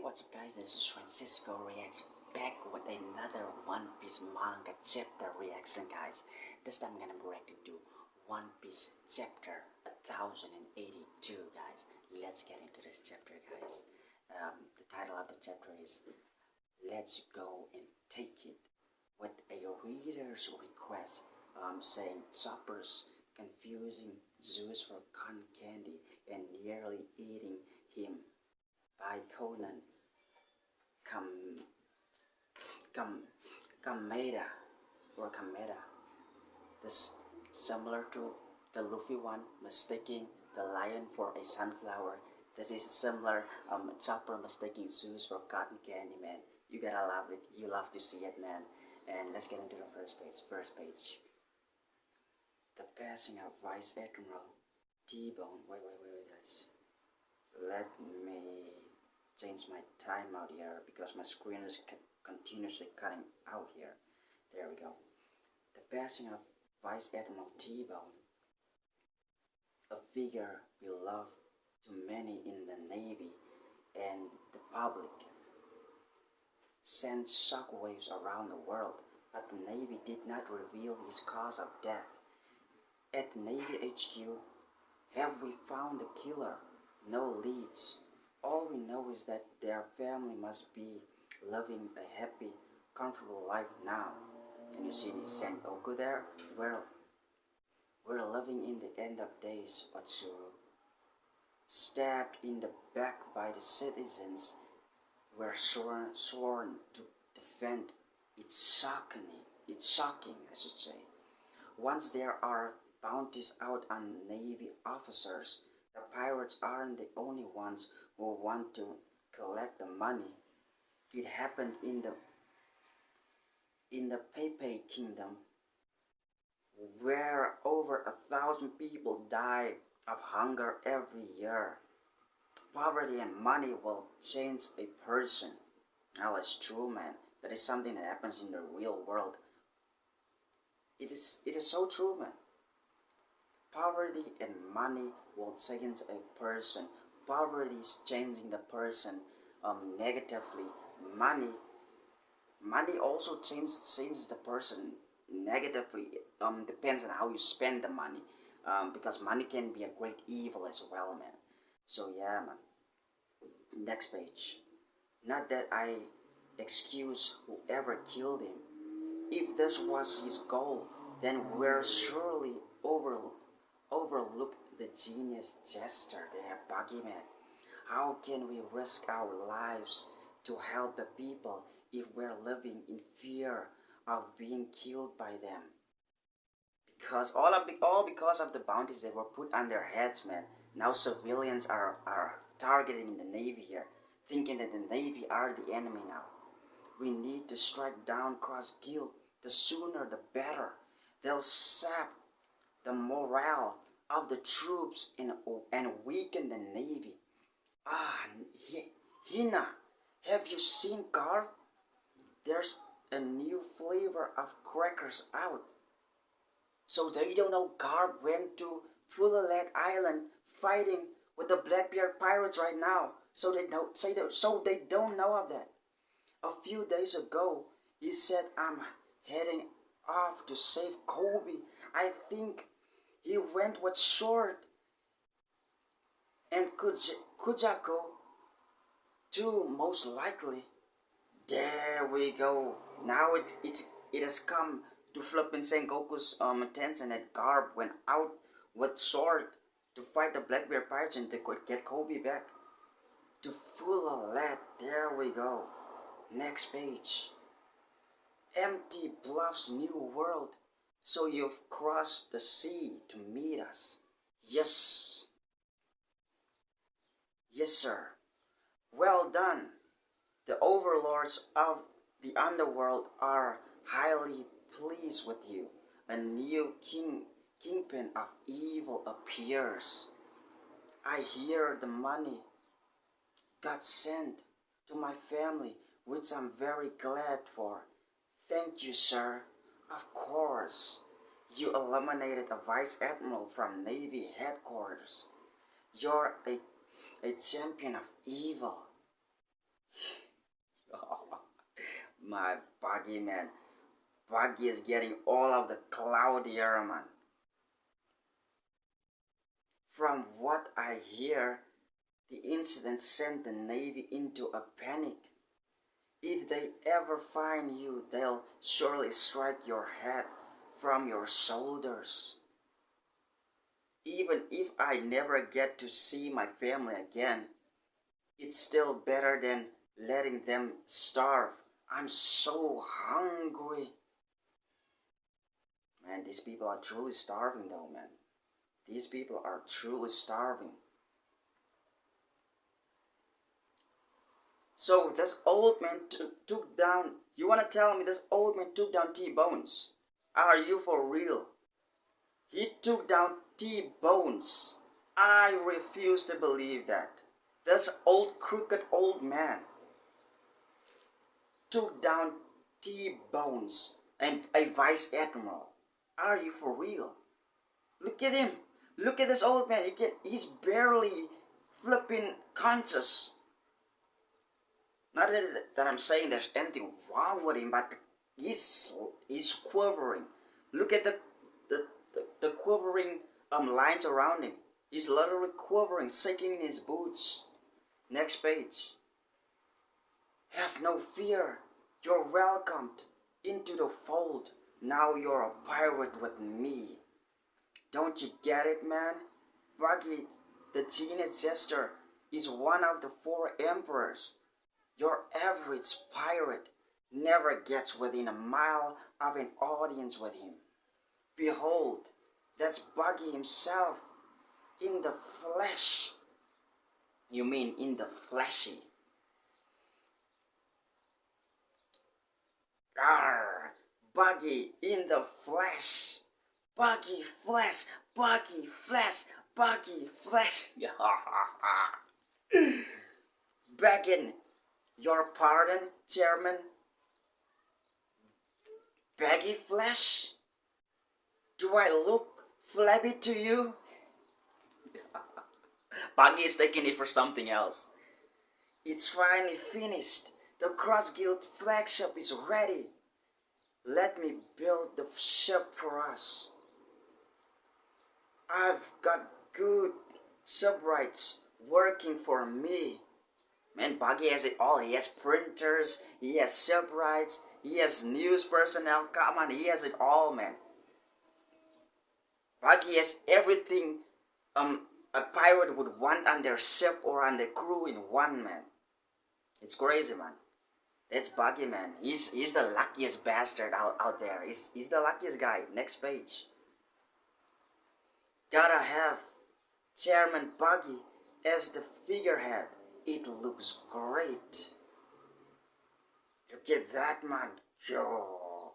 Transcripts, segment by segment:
What's up guys, this is Francisco Reacts back with another One Piece manga chapter reaction guys. This time I'm gonna be reacting to One Piece chapter 1082 guys. Let's get into this chapter guys. The title of the chapter is Let's Go and Take It, with a reader's request saying Chopper's confusing Zeus for cotton candy and nearly eating him by Conan Kameda or Kameda. This similar to the Luffy one, mistaking the lion for a sunflower. This is similar. Chopper mistaking Zeus for cotton candy, man. You gotta love it. You love to see it, man. And let's get into the first page. The passing of Vice Admiral T-Bone. Wait, guys. Let me change my timeout here because my screen is continuously cutting out here. There we go. The passing of Vice Admiral T-Bone, a figure beloved to many in the Navy and the public, sent shockwaves around the world, but the Navy did not reveal his cause of death. At the Navy HQ, have we found the killer? No leads. All we know is that their family must be living a happy, comfortable life now. And you see the Sengoku there? We're living in the end of days, Watsuru. Stabbed in the back by the citizens, we're sworn to defend. It's shocking, I should say. Once there are bounties out on Navy officers, the pirates aren't the only ones who want to collect the money. It happened in the Pepe Kingdom, where over 1,000 people die of hunger every year. Poverty and money will change a person. Now it's true, man. That is something that happens in the real world. It is so true, man. Poverty and money will change a person. Poverty is changing the person negatively. Money also changes the person negatively. Depends on how you spend the money, because money can be a great evil as well, man. So yeah, man. Next page. Not that I excuse whoever killed him. If this was his goal, then we're surely overlook the genius gesture there, Buggy Man. How can we risk our lives to help the people if we're living in fear of being killed by them? Because all because of the bounties that were put on their heads, man. Now civilians are targeting the Navy here, thinking that the Navy are the enemy now. We need to strike down cross-guild. The sooner the better. They'll sap the morale of the troops and weaken the Navy. Hina, have you seen Garb? There's a new flavor of crackers out. So they don't know Garb went to Fulalet Island fighting with the Blackbeard pirates right now. So they don't know of that. A few days ago, he said, I'm heading off to save Kobe. I think he went with Sword and Kujako too, most likely. There we go. Now it has come to flipping Sengoku's attention that Garb went out with Sword to fight the Blackbeard pirates and to get Kobe back. To full of that, there we go. Next page. Empty Bluff's new world. So you've crossed the sea to meet us. Yes. Yes, sir. Well done. The overlords of the underworld are highly pleased with you. A new kingpin of evil appears. I hear the money got sent to my family, which I'm very glad for. Thank you, sir. Of course. You eliminated a vice admiral from Navy headquarters. You're a champion of evil. My Buggy, man. Buggy is getting all of the cloudy air, man. From what I hear, the incident sent the Navy into a panic. If they ever find you, they'll surely strike your head from your shoulders. Even if I never get to see my family again, it's still better than letting them starve. I'm so hungry. Man, these people are truly starving though, man. These people are truly starving. So this old man took down, you want to tell me this old man took down T-Bones? Are you for real? He took down T-Bones. I refuse to believe that. This old crooked old man took down T-Bones and a vice admiral. Are you for real? Look at him. Look at this old man. He's barely flipping conscious. Not that I'm saying there's anything wrong with him, but he's quivering. Look at the quivering lines around him. He's literally quivering, shaking in his boots. Next page. Have no fear. You're welcomed into the fold. Now you're a pirate with me. Don't you get it, man? Buggy, the genius jester, is one of the 4 emperors. Your average pirate never gets within a mile of an audience with him. Behold, that's Buggy himself in the flesh. You mean in the fleshy? Arr, Buggy in the flesh. Buggy flesh, Buggy flesh, Buggy flesh. Begging your pardon, Chairman. Baggy flesh? Do I look flabby to you? Buggy is taking it for something else. It's finally finished. The Cross Guild flagship is ready. Let me build the ship for us. I've got good shipwrights working for me. Man, Buggy has it all. He has printers, he has shipwrights, he has news personnel. Come on, he has it all, man. Buggy has everything a pirate would want on their ship or on their crew in one, man. It's crazy, man. That's Buggy, man. He's the luckiest bastard out there. He's the luckiest guy. Next page. Gotta have Chairman Buggy as the figurehead. It looks great. Look at that, man. Yo,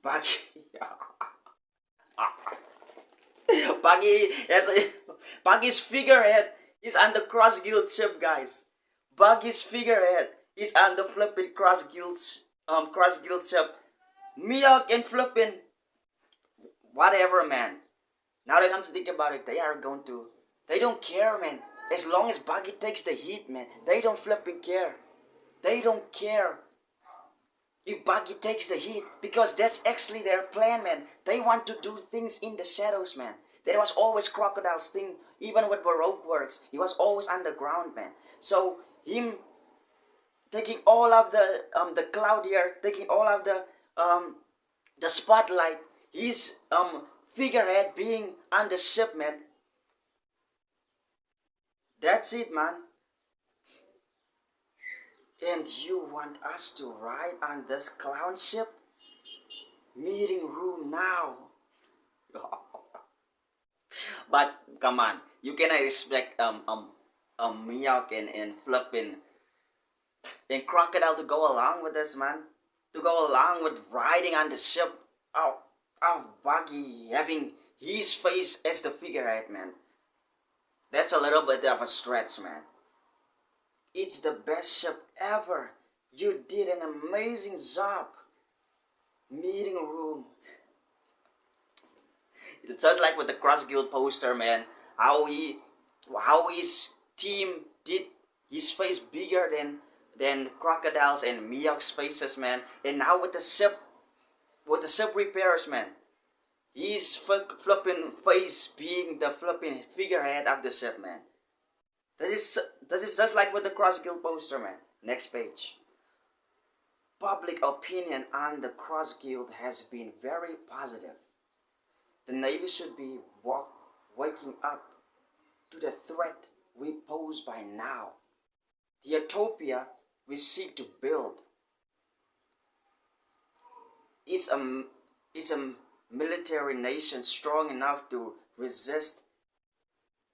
Buggy. Buggy's figurehead is on the Cross Guild ship, guys. Buggy's figurehead is on the flipping Cross Guild ship. Milk and flipping whatever, man. Now that I come to think about it, they don't care, man. As long as Buggy takes the heat, man, they don't flipping care. They don't care if Buggy takes the heat, because that's actually their plan, man. They want to do things in the shadows, man. There was always Crocodile's thing, even with Baroque works. He was always underground, man. So him taking all of the cloud here, taking all of the spotlight, his figurehead being on the ship, man. That's it, man. And you want us to ride on this clown ship? Meeting room now. But come on, you cannot expect Miyok and Flippin and Crocodile to go along with this, man. To go along with riding on the ship of Buggy having his face as the figurehead, man. That's a little bit of a stretch, man. It's the best ship ever. You did an amazing job. Meeting room. It's just like with the Cross Guild poster, man. How his team did his face bigger than then crocodiles and Miyaw's faces, man. And now with the ship repairs, man. His flipping face being the flipping figurehead of the ship, man. That is just like with the Cross Guild poster, man. Next page. Public opinion on the Cross Guild has been very positive. The Navy should be waking up to the threat we pose by now. The utopia we seek to build is a military nation strong enough to resist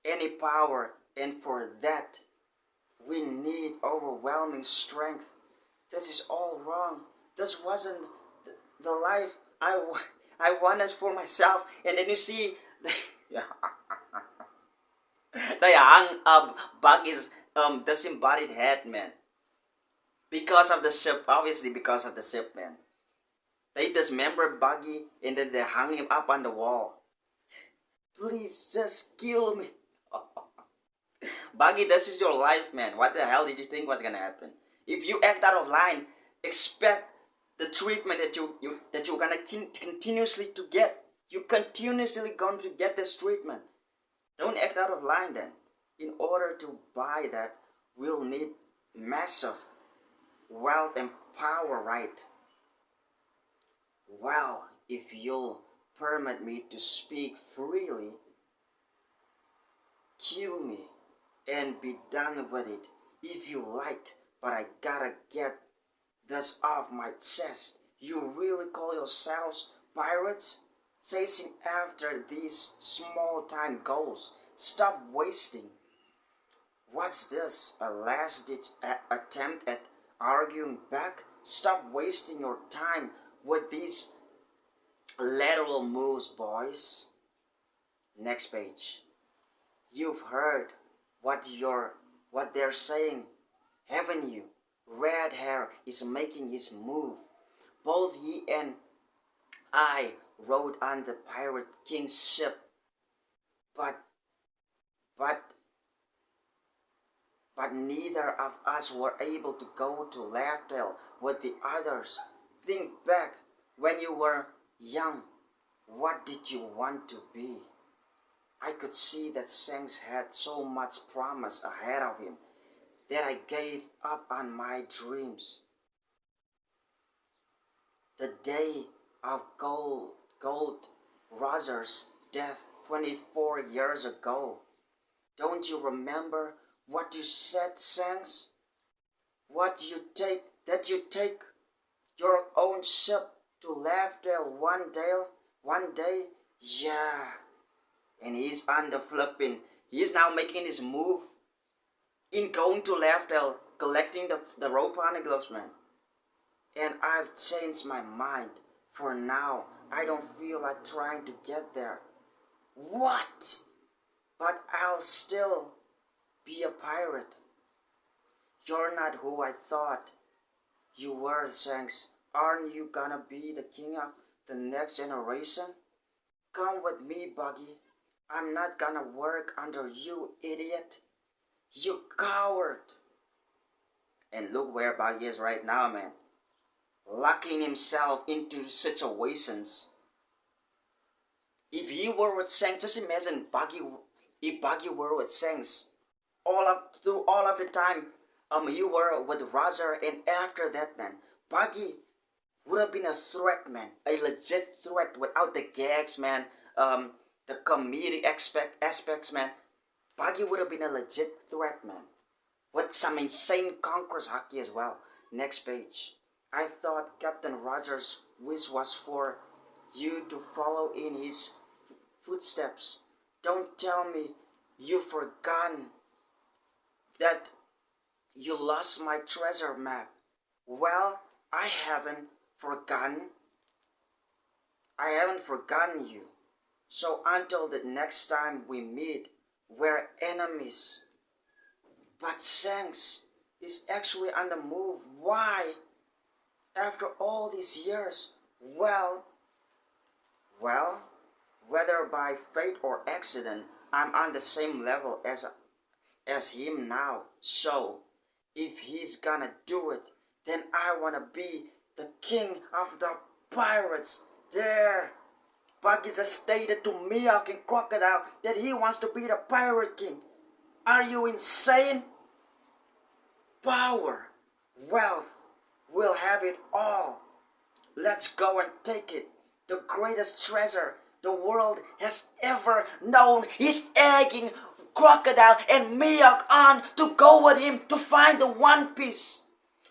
any power, and for that we need overwhelming strength. This is all wrong. This wasn't the life I wanted for myself. And then you see they hung up Buggy's disembodied head, man. Because of the ship, obviously because of the ship, man. They dismembered Buggy and then they hung him up on the wall. Please just kill me. Buggy, this is your life, man. What the hell did you think was gonna happen? If you act out of line, expect the treatment that you're gonna continuously to get. You're continuously going to get this treatment. Don't act out of line then. In order to buy that, we'll need massive wealth and power, right? Well, if you'll permit me to speak freely, kill me and be done with it if you like, but I gotta get this off my chest. You really call yourselves pirates? Chasing after these small-time goals. Stop wasting. What's this? A last-ditch attempt at arguing back? Stop wasting your time with these lateral moves, boys. Next page. You've heard what they're saying, haven't you? Red Hair is making his move. Both he and I rode on the Pirate King's ship, but neither of us were able to go to Laughdale with the others. Think back when you were young. What did you want to be? I could see that Shanks had so much promise ahead of him that I gave up on my dreams. The day of Gold Roger's death 24 years ago. Don't you remember what you said, Shanks? That you take your own ship to Laughdale one day? Yeah. And he's on the flipping. He is now making his move in going to Laughdale, collecting the rope poneglyphs, man. And I've changed my mind. For now, I don't feel like trying to get there. What? But I'll still be a pirate. You're not who I thought you were, Shanks. Aren't you gonna be the king of the next generation? Come with me, Buggy. I'm not gonna work under you, idiot. You coward. And look where Buggy is right now, man. Locking himself into situations. If he were with Shanks, just imagine if Buggy were with Shanks. Through all of the time you were with Roger, and after that, man, Buggy would have been a threat, man. A legit threat without the gags, man. The comedic aspects, man. Buggy would have been a legit threat, man. With some insane conquerors hockey as well. Next page. I thought Captain Rogers' wish was for you to follow in his footsteps. Don't tell me you've forgotten that you lost my treasure map. Well, I haven't forgotten. I haven't forgotten you. So until the next time we meet, we're enemies. But Shanks is actually on the move. Why? After all these years? Well, whether by fate or accident, I'm on the same level as him now. So, If he's gonna do it, then I wanna be the king of the pirates. There. Buggy just stated to Miyok and Crocodile that he wants to be the pirate king. Are you insane? Power, wealth, we'll have it all. Let's go and take it. The greatest treasure the world has ever known. He's egging Crocodile and Miyok on to go with him to find the One Piece.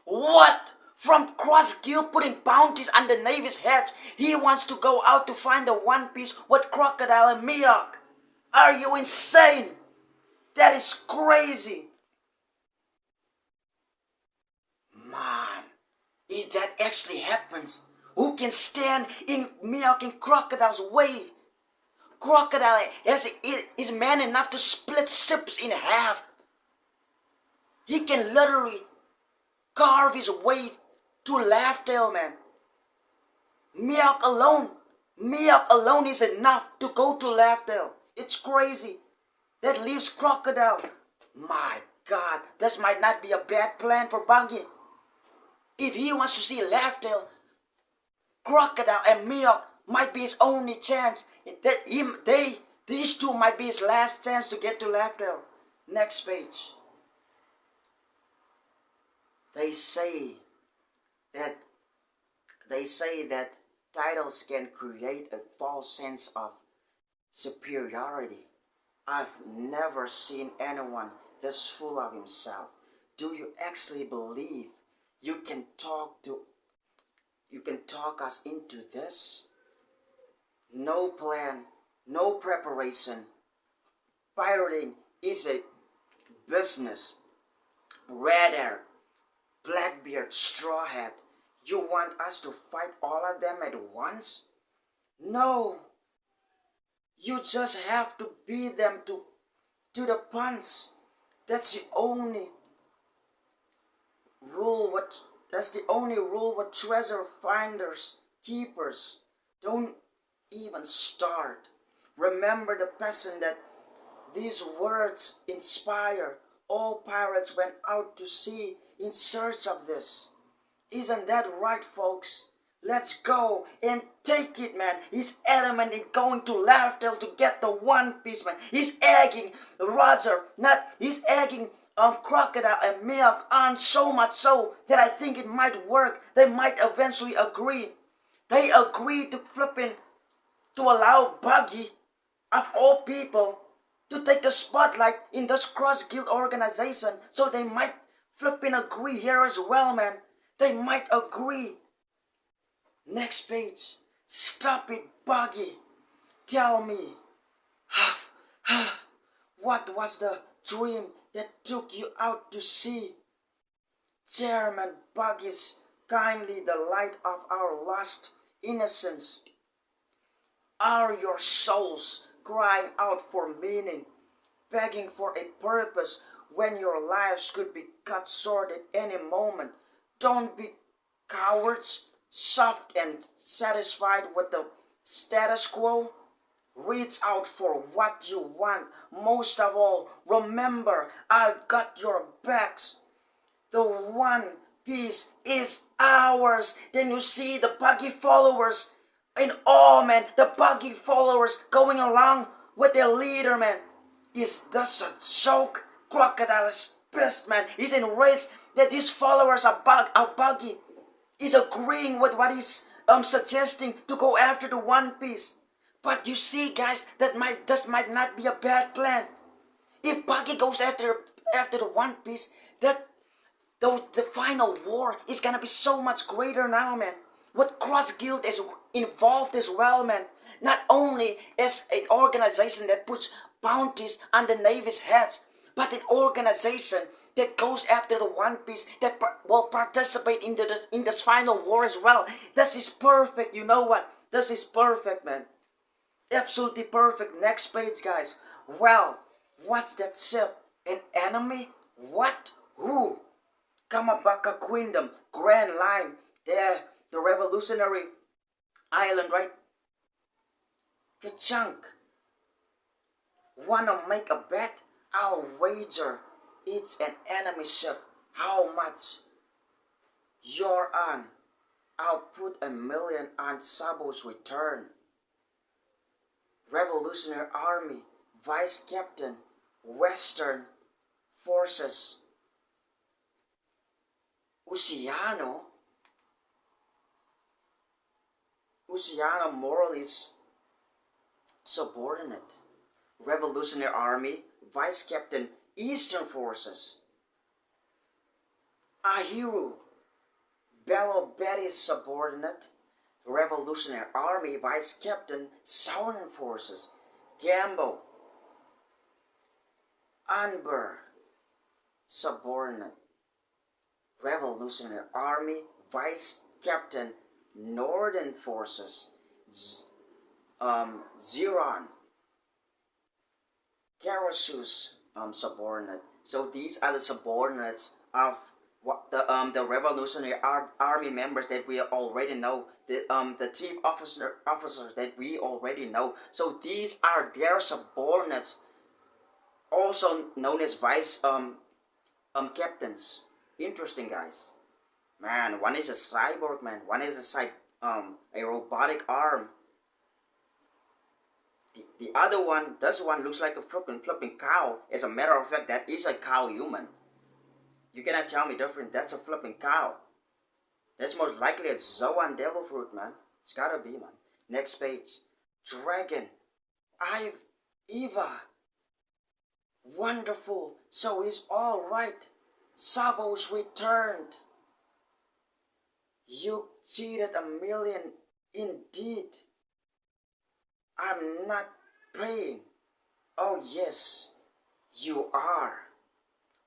What? From Cross-Guild putting bounties on the Navy's heads, he wants to go out to find the One Piece with Crocodile and Miyok. Are you insane? That is crazy. Man, if that actually happens, who can stand in Miyok and Crocodile's way? Crocodile is man enough to split ships in half. He can literally carve his way to Laugh Tale, man. Miyok alone is enough to go to Laugh Tale. It's crazy. That leaves Crocodile. My God, this might not be a bad plan for Buggy. If he wants to see Laugh Tale, Crocodile and Miyok might be his only chance. These two might be his last chance to get to Laugh Tale. Next page. They say that titles can create a false sense of superiority. I've never seen anyone this full of himself. Do you actually believe you can talk us into this? No plan, no preparation. Pirating is a business. Rather, Blackbeard, Straw Hat, you want us to fight all of them at once? No. You just have to beat them to the punch. That's the only rule. That's the only rule with treasure finders, keepers. Don't even start. Remember the lesson that these words inspire. All pirates went out to sea in search of this. Isn't that right, folks? Let's go and take it, man. He's adamant in going to Laugh Tale to get the One Piece, man. He's egging he's egging Crocodile and Miyok on so much so that I think it might work. They might eventually agree. They agree to to allow Buggy, of all people, to take the spotlight in this cross-guild organization. So they might agree here as well, man. They might agree. Next page. Stop it, Buggy. Tell me, what was the dream that took you out to sea? Chairman Buggy's kindly the light of our lost innocence. Are your souls crying out for meaning, begging for a purpose when your lives could be cut short at any moment? Don't be cowards, soft and satisfied with the status quo. Reach out for what you want. Most of all, remember, I've got your backs. The One Piece is ours. Then you see the Buggy followers in awe, man. The Buggy followers going along with their leader, man. Is this a joke? Crocodile is pissed, man. He's enraged that these followers are Buggy. He's agreeing with what he's suggesting to go after the One Piece. But you see, guys, this might not be a bad plan. If Buggy goes after the One Piece, the final war is gonna be so much greater now, man. What Cross Guild is involved as well, man. Not only as an organization that puts bounties on the Navy's heads, but an organization that goes after the One Piece, that will participate in this final war as well. This is perfect. You know what? This is perfect, man. Absolutely perfect. Next page, guys. Well, what's that ship? An enemy? What? Who? Kamabaka Queendom, Grand Line. There, the revolutionary island, right? Ka-chunk. Wanna make a bet? I'll wager it's an enemy ship. How much you're on? I'll put 1 million on Sabo's return. Revolutionary Army, Vice Captain, Western Forces. Usiano Morales subordinate. Revolutionary Army, Vice Captain, Eastern Forces. Ahiru, Bello Betty's subordinate. Revolutionary Army, Vice Captain, Southern Forces. Gambo, Anber, subordinate. Revolutionary Army, Vice Captain, Northern Forces. Ziron, Karasus, subordinate. So these are the subordinates of what the Revolutionary Army members that we already know, the chief officers that we already know. So these are their subordinates, also known as vice captains. Interesting, guys. Man, one is a cyborg, man. One is a robotic arm. The other one, this one looks like a flipping cow. As a matter of fact, that is a cow human. You cannot tell me different. That's a flipping cow. That's most likely a Zoan devil fruit, man. It's gotta be, man. Next page. Dragon. Eva. Wonderful. So he's all right. Sabo's returned. You cheated 1 million indeed. I'm not paying. Oh yes, you are.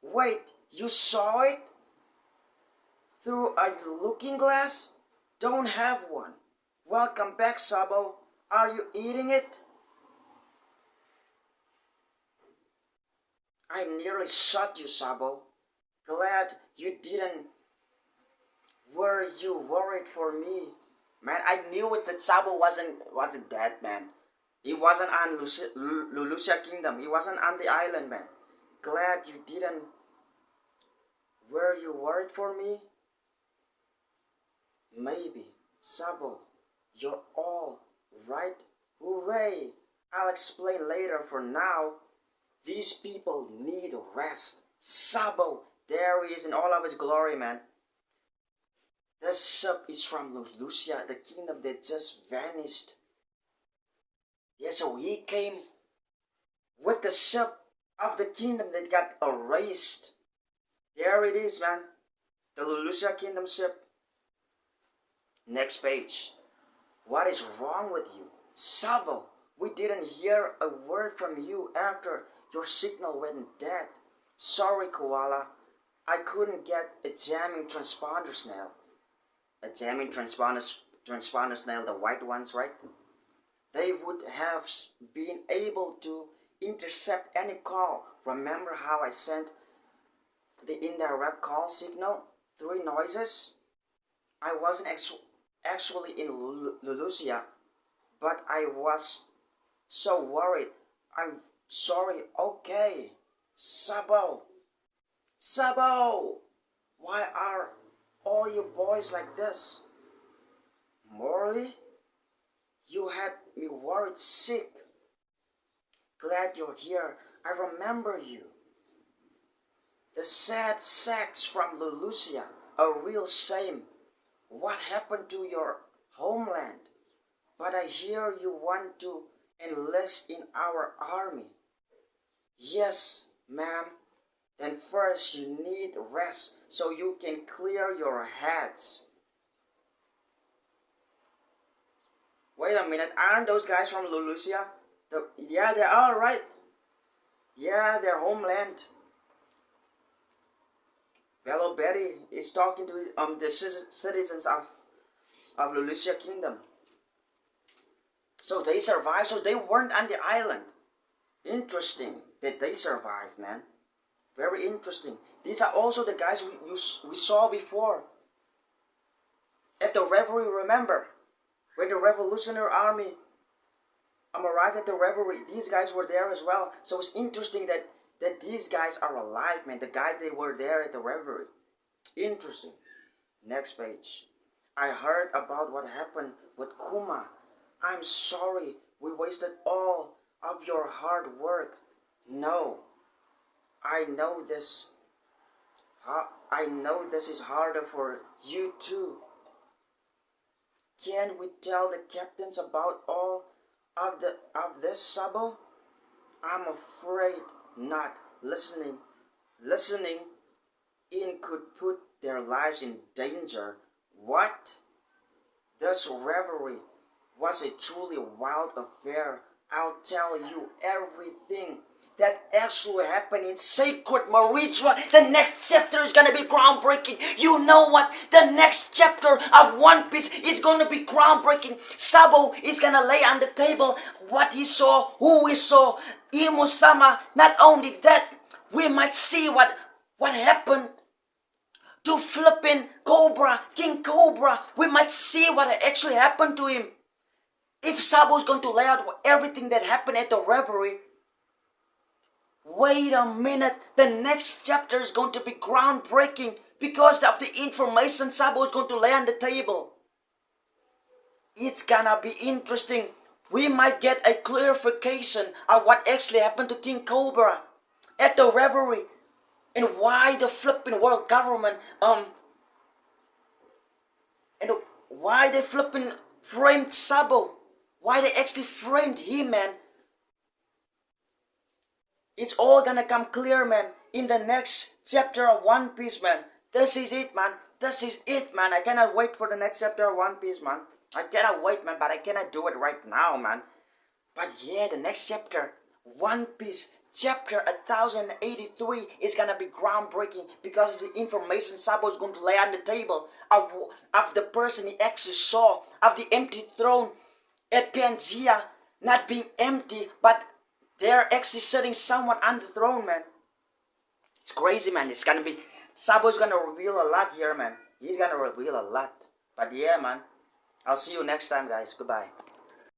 Wait, you saw it? Through a looking glass? Don't have one. Welcome back, Sabo. Are you eating it? I nearly shot you, Sabo. Glad you didn't. Were you worried for me? Man, I knew it that Sabo wasn't dead, man. He wasn't on Lulusia Kingdom. He wasn't on the island, man. Glad you didn't. Were you worried for me? Maybe. Sabo, you're all right. Hooray! I'll explain later. For now, these people need rest. Sabo, there he is in all of his glory, man. The ship is from Lucia, the kingdom that just vanished. Yeah, so he came with the ship of the kingdom that got erased. There it is, man. The Lucia kingdom ship. Next page. What is wrong with you? Sabo, we didn't hear a word from you after your signal went dead. Sorry, Koala. I couldn't get a jamming transponder snail. A jamming transponder snail, the white ones, right? They would have been able to intercept any call. Remember how I sent the indirect call signal? 3 noises? I wasn't actually in Lulusia, but I was so worried. I'm sorry. Okay. Sabo. Sabo! Why are all you boys like this? Morley? You had me worried sick. Glad you're here. I remember you. The sad sacks from Lulusia. A real shame. What happened to your homeland? But I hear you want to enlist in our army. Yes, ma'am. Then first you need rest so you can clear your heads. Wait a minute, aren't those guys from Lulusia? Yeah, they're all right. Yeah, their homeland. Bello Betty is talking to the citizens of Lulusia Kingdom. So they survived, so they weren't on the island. Interesting that they survived, man. Very interesting. These are also the guys we saw before. At the reverie, remember? When the Revolutionary Army arrived at the reverie, these guys were there as well. So it's interesting that that these guys are alive, man. The guys they were there at the reverie. Interesting. Next page. I heard about what happened with Kuma. I'm sorry we wasted all of your hard work. No, I know this. I know this is harder for you too. Can we tell the captains about all of this, Sabo? I'm afraid not. Listening in could put their lives in danger. What? This revelry was a truly wild affair. I'll tell you everything that actually happened in Sacred Maritza. The next chapter is gonna be groundbreaking. You know what? The next chapter of One Piece is gonna be groundbreaking. Sabo is gonna lay on the table what he saw, who he saw, Imu-sama. Not only that, we might see what happened to flipping Cobra, King Cobra. We might see what actually happened to him. If Sabo is going to lay out everything that happened at the reverie, wait a minute, the next chapter is going to be groundbreaking because of the information Sabo is going to lay on the table. It's gonna be interesting. We might get a clarification of what actually happened to King Cobra at the reverie and why the flipping world government and why they flipping framed Sabo. Why they actually framed him, man. It's all gonna come clear, man, in the next chapter of One Piece, man. This is it, man. This is it, man. I cannot wait for the next chapter of One Piece, man. I cannot wait, man, but I cannot do it right now, man. But yeah, the next chapter, One Piece, chapter 1083, is gonna be groundbreaking because of the information Sabo is going to lay on the table of the person he actually saw, of the empty throne at Pangea not being empty, but they're actually sitting someone on the throne, man. It's crazy, man. It's gonna be... Sabo's gonna reveal a lot here, man. He's gonna reveal a lot. But yeah, man. I'll see you next time, guys. Goodbye.